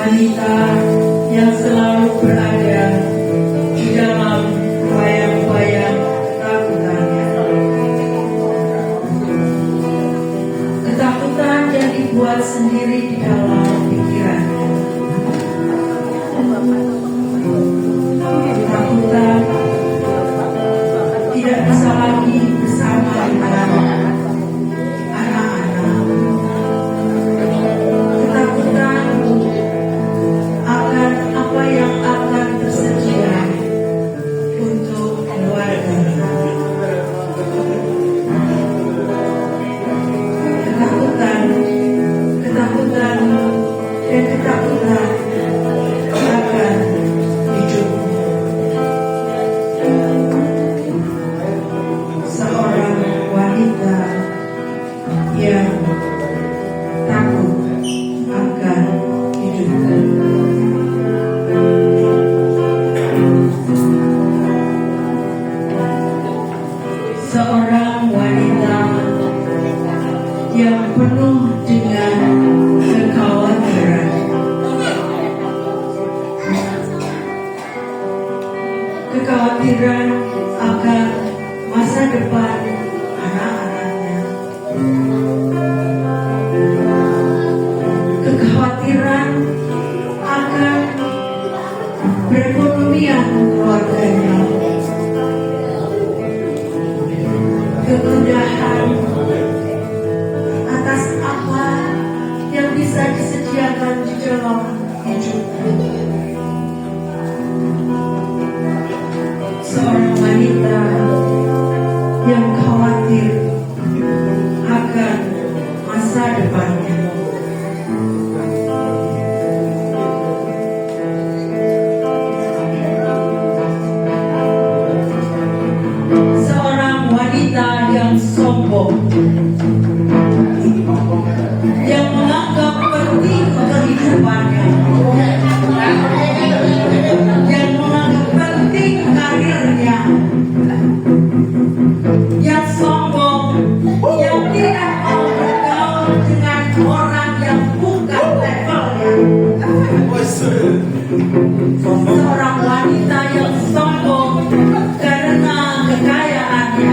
wanita yang selalu berada di dalam bayang-bayang ketakutannya. Ketakutan yang dibuat sendiri di dalam pikirannya. Ketakutan tidak bisa lagi bersama anak-anak. Ketakutan akan apa yang akan tersedia untuk keluarga. Ketakutan dan ketakutan akan hidupmu. Seorang wanita yang takut akan hidupmu. Seorang wanita yang penuh dengan kekhawatiran. Kekhawatiran akan masa depan anak-anaknya. Kekhawatiran akan perekonomian keluarganya. Kegundahan atas apa yang bisa disediakan di dalam hidupnya. Seorang wanita yang khawatir akan masa depannya. Seorang wanita yang sombong, yang menganggap penting kehidupannya, yang menganggap penting karirnya, yang sombong, yang tidak mau bergaul dengan orang yang bukan levelnya. Seorang wanita yang sombong karena kekayaannya,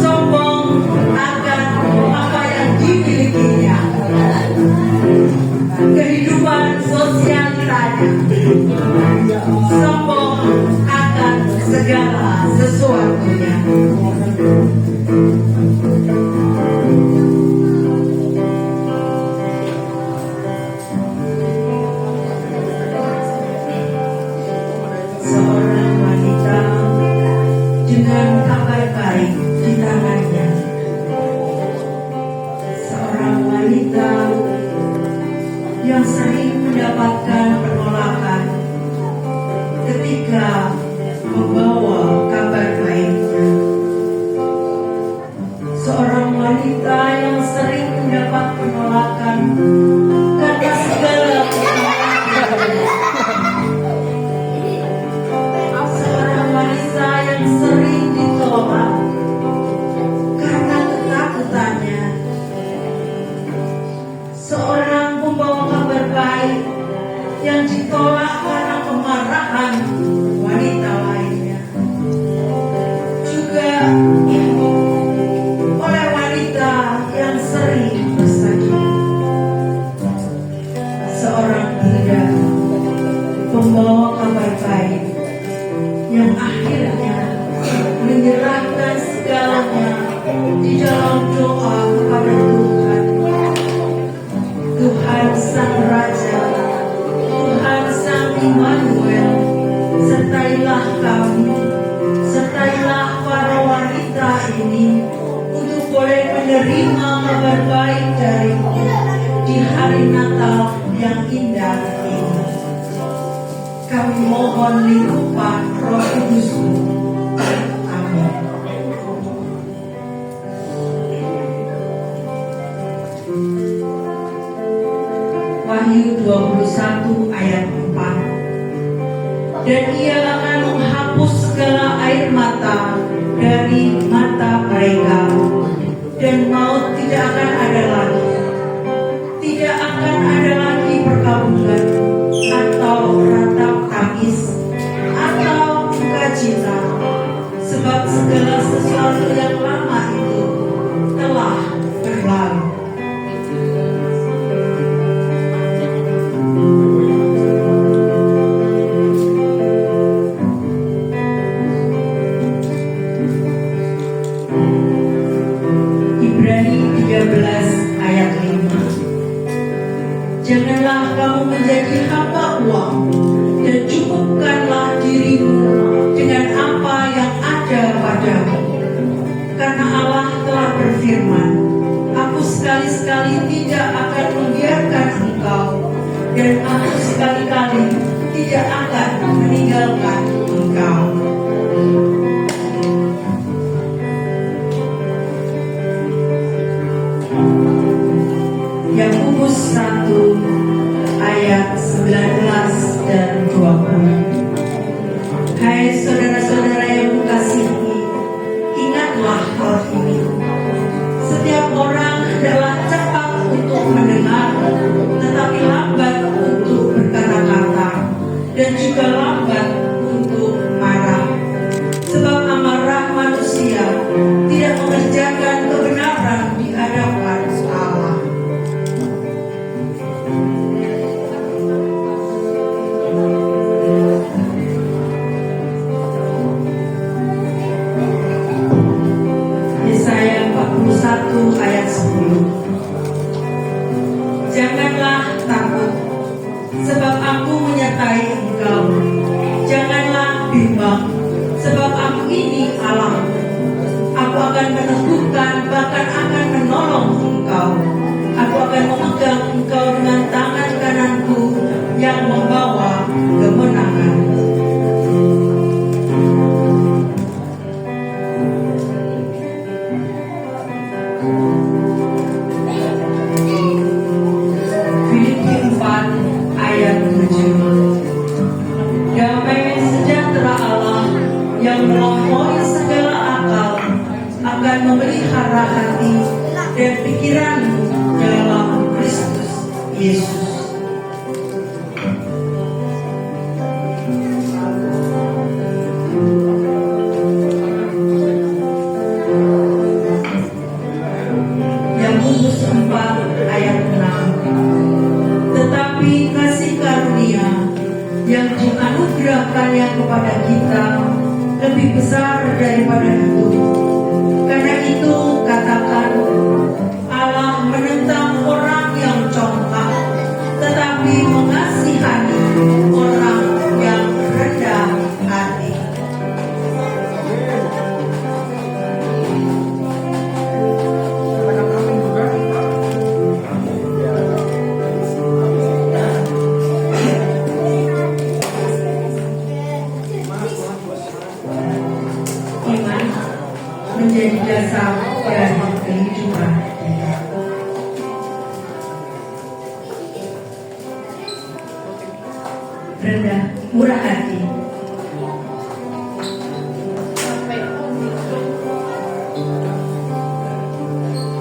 sombong akan apa yang dimilikinya, kehidupan sosialitanya, sombong akan segala sesuatunya. Seorang wanita dengan kabar baik di tangannya. Seorang wanita yang sering mendapatkan penolakan ketika membawa kabar baiknya. Seorang wanita yang sering mendapat penolakan karena segala kesalahannya. Seorang wanita yang sering ditolak karena ketakutannya. Seorang pembawa kabar baik yang ditolak karena kemarahan wanita lainnya. Juga oleh wanita yang sering bersedih. Seorang budak pembawa kabar baik yang akhirnya menyerahkan segalanya di dalam doa kepada Tuhan. Tuhan Sang Raja, Tuhan Sang Immanuel, sertailah kami, sertailah para wanita ini untuk boleh menerima kabar baik darimu di hari Natal yang indah ini. Kami mohon lingkupan Roh Kudus-Mu. Amin. Wahyu 21 ayat 4. Dan ia akan menghapus segala air mata dari mata mereka, dan maut tidak akan ada lagi. akan ada lagi perkabungan atau ratap tangis atau duka cita, sebab segala sesuatu yang lama itu telah berlalu. Ibrani 13 ayat 5. Janganlah kamu menjadi hamba uang, dan cukupkanlah dirimu dengan apa yang ada padamu. Karena Allah telah berfirman, Aku sekali-sekali tidak akan membiarkan engkau, dan Aku sekali-kali tidak akan meninggalkan engkau. Yakobus 1 ayat 19 dan 20. Hai saudara-saudara yang kukasihi, ingatlah hal ini. Setiap orang adalah cepat untuk mendengar, tetapi lambat untuk berkata-kata, dan juga lambat untuk marah. Sebab amarah manusia tidak mengerjakan kebenaran di hadapan Allah. Yesaya 41 ayat 10. Janganlah takut, sebab Aku menyertai engkau. Janganlah bimbang, sebab Aku ini Allah. Aku akan meneguhkan, bahkan akan menolong engkau. Aku akan memegang engkau dengan tangan kananku yang membawa kemenangan. Filipi 4 ayat 7. Damai sejahtera Allah yang melampaui segala akal akan memelihara hati dan pikiranmu dalam Kristus Yesus. Yakobus 4 ayat 6. Tetapi kasih karunia yang dianugerahkannya kepada kita lebih besar daripada itu. Karena itu katakan, Allah menentang orang yang congkak, tetapi mengasihani orang yang rendah hati. Iman menjadi dasar dari kehidupan. Rendah, murah hati.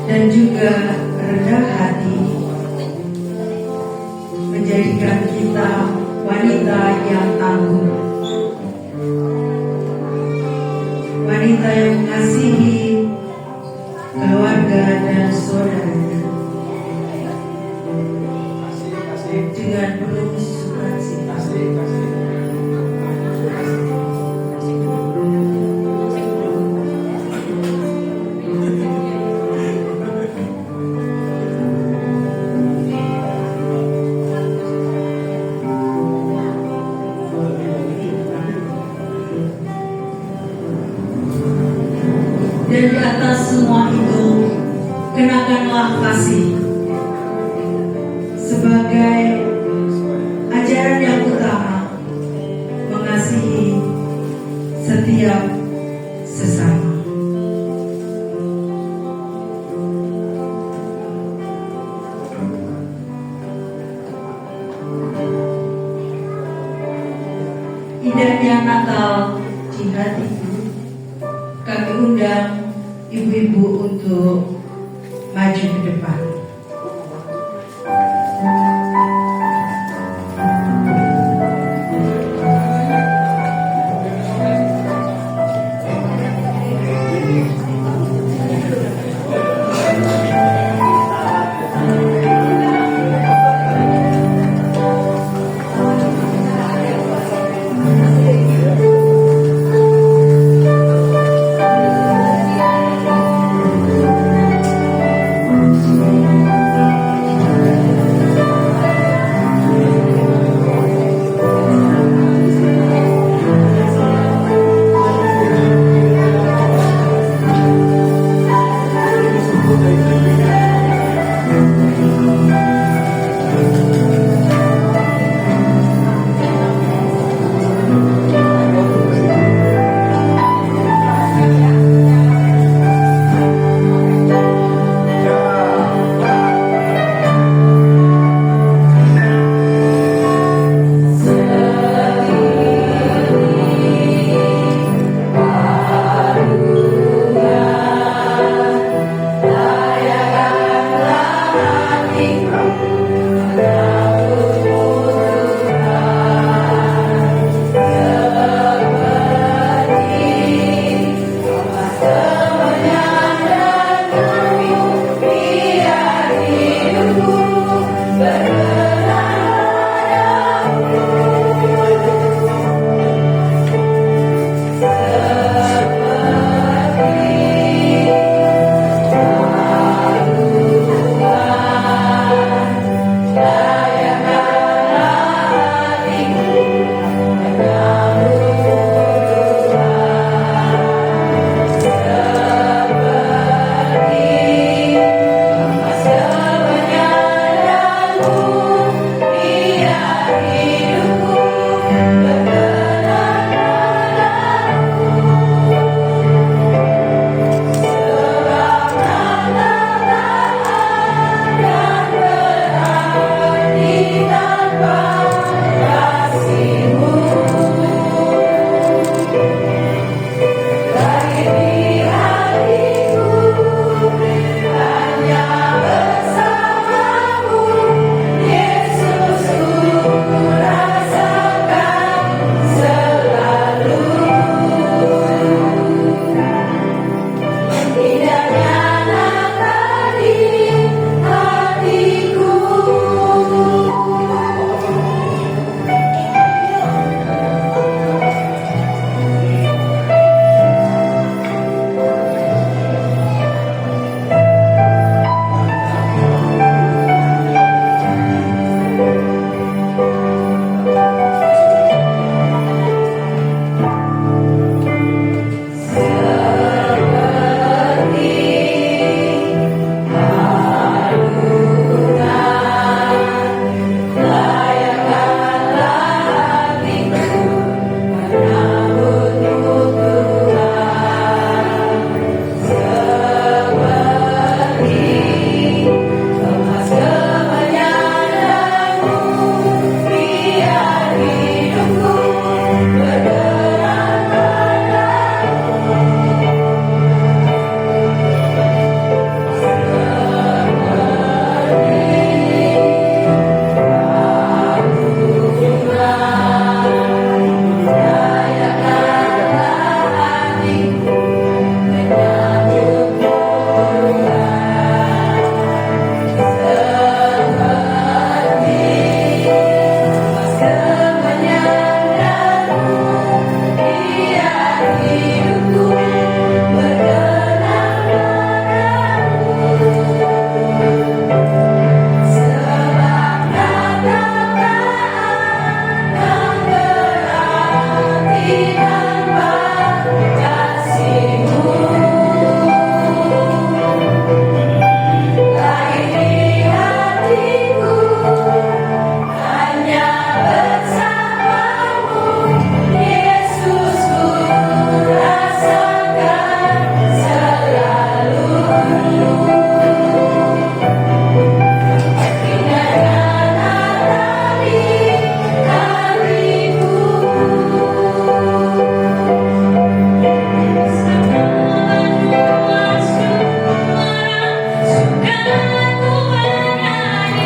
Dan juga rendah hati menjadikan kita wanita yang tangguh, wanita yang mengasihi keluarga dan saudaranya dengan penuh sukacita. Dan di atas semua itu, kenakanlah kasih sebagai ajaran yang utama, mengasihi setiap sesama. Indahnya Natal di hatiku, kami undang ibu-ibu untuk maju ke depan.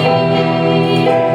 Hãy subscribe cho kênh Ghiền Mì Gõ để không bỏ lỡ